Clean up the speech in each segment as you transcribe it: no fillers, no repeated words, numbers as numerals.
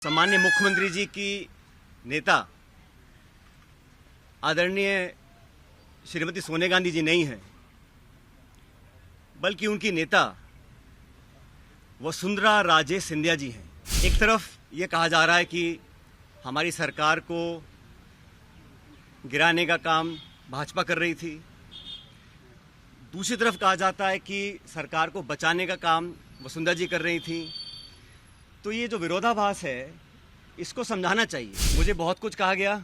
सम्माननीय मुख्यमंत्री जी की नेता आदरणीय श्रीमती सोनिया गांधी जी नहीं हैं, बल्कि उनकी नेता वसुंधरा राजे सिंधिया जी हैं। एक तरफ ये कहा जा रहा है कि हमारी सरकार को गिराने का काम भाजपा कर रही थी, दूसरी तरफ कहा जाता है कि सरकार को बचाने का काम वसुंधरा जी कर रही थी। तो ये जो विरोधाभास है, इसको समझाना चाहिए। मुझे बहुत कुछ कहा गया,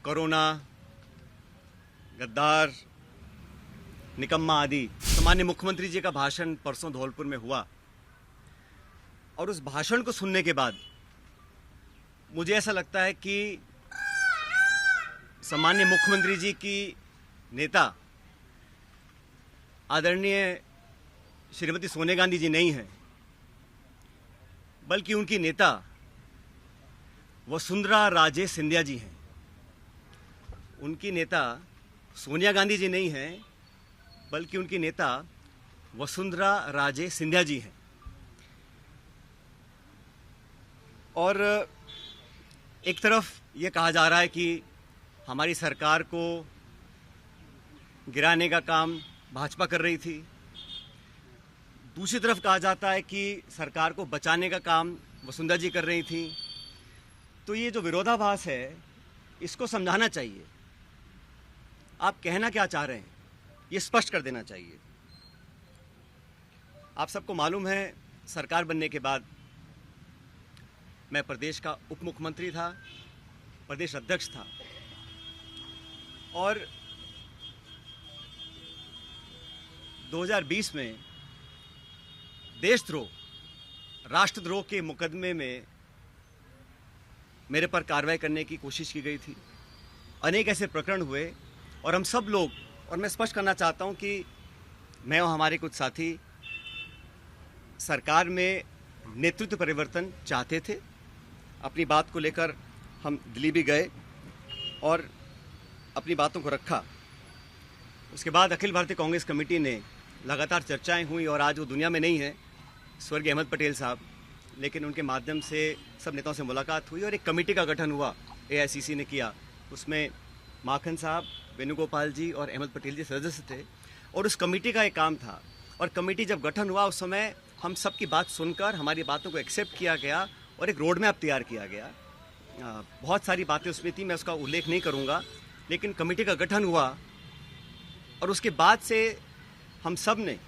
कोरोना, गद्दार, निकम्मा आदि। सम्माननीय मुख्यमंत्री जी का भाषण परसों धौलपुर में हुआ और उस भाषण को सुनने के बाद मुझे ऐसा लगता है कि सम्माननीय मुख्यमंत्री जी की नेता आदरणीय श्रीमती सोनिया गांधी जी नहीं हैं, बल्कि उनकी नेता वसुंधरा राजे सिंधिया जी हैं। उनकी नेता सोनिया गांधी जी नहीं हैं, बल्कि उनकी नेता वसुंधरा राजे सिंधिया जी हैं। और एक तरफ ये कहा जा रहा है कि हमारी सरकार को गिराने का काम भाजपा कर रही थी, दूसरी तरफ कहा जाता है कि सरकार को बचाने का काम वसुंधरा जी कर रही थी। तो ये जो विरोधाभास है, इसको समझाना चाहिए। आप कहना क्या चाह रहे हैं, ये स्पष्ट कर देना चाहिए। आप सबको मालूम है, सरकार बनने के बाद मैं प्रदेश का उप मुख्यमंत्री था, प्रदेश अध्यक्ष था, और 2020 में देशद्रोह, राष्ट्रद्रोह के मुकदमे में मेरे पर कार्रवाई करने की कोशिश की गई थी। अनेक ऐसे प्रकरण हुए और हम सब लोग, और मैं स्पष्ट करना चाहता हूं कि मैं और हमारे कुछ साथी सरकार में नेतृत्व परिवर्तन चाहते थे। अपनी बात को लेकर हम दिल्ली भी गए और अपनी बातों को रखा। उसके बाद अखिल भारतीय कांग्रेस कमेटी ने लगातार चर्चाएं हुई और आज वो दुनिया में नहीं है, स्वर्गीय अहमद पटेल साहब, लेकिन उनके माध्यम से सब नेताओं से मुलाकात हुई और एक कमेटी का गठन हुआ, एआईसीसी ने किया। उसमें माखन साहब, वेणुगोपाल जी और अहमद पटेल जी सदस्य थे और उस कमेटी का एक काम था। और कमेटी जब गठन हुआ, उस समय हम सब की बात सुनकर हमारी बातों को एक्सेप्ट किया गया और एक रोड मैप तैयार किया गया। बहुत सारी बातें उसमें थी, मैं उसका उल्लेख नहीं करूँगा, लेकिन कमेटी का गठन हुआ और उसके बाद से हम सब ने,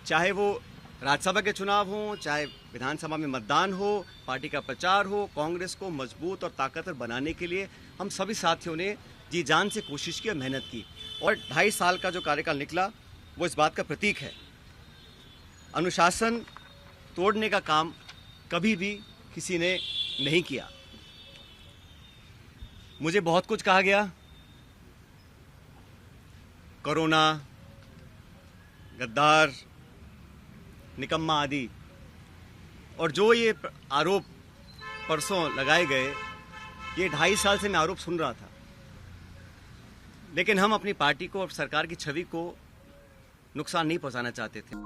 चाहे वो राज्यसभा के चुनाव हो, चाहे विधानसभा में मतदान हो, पार्टी का प्रचार हो, कांग्रेस को मजबूत और ताकतवर बनाने के लिए हम सभी साथियों ने जी जान से कोशिश की और मेहनत की। और 2.5 साल का जो कार्यकाल निकला, वो इस बात का प्रतीक है। अनुशासन तोड़ने का काम कभी भी किसी ने नहीं किया। मुझे बहुत कुछ कहा गया, कोरोना, गद्दार, निकम्मा आदि, और जो ये आरोप परसों लगाए गए, ये 2.5 साल से मैं आरोप सुन रहा था। लेकिन हम अपनी पार्टी को और सरकार की छवि को नुकसान नहीं पहुंचाना चाहते थे।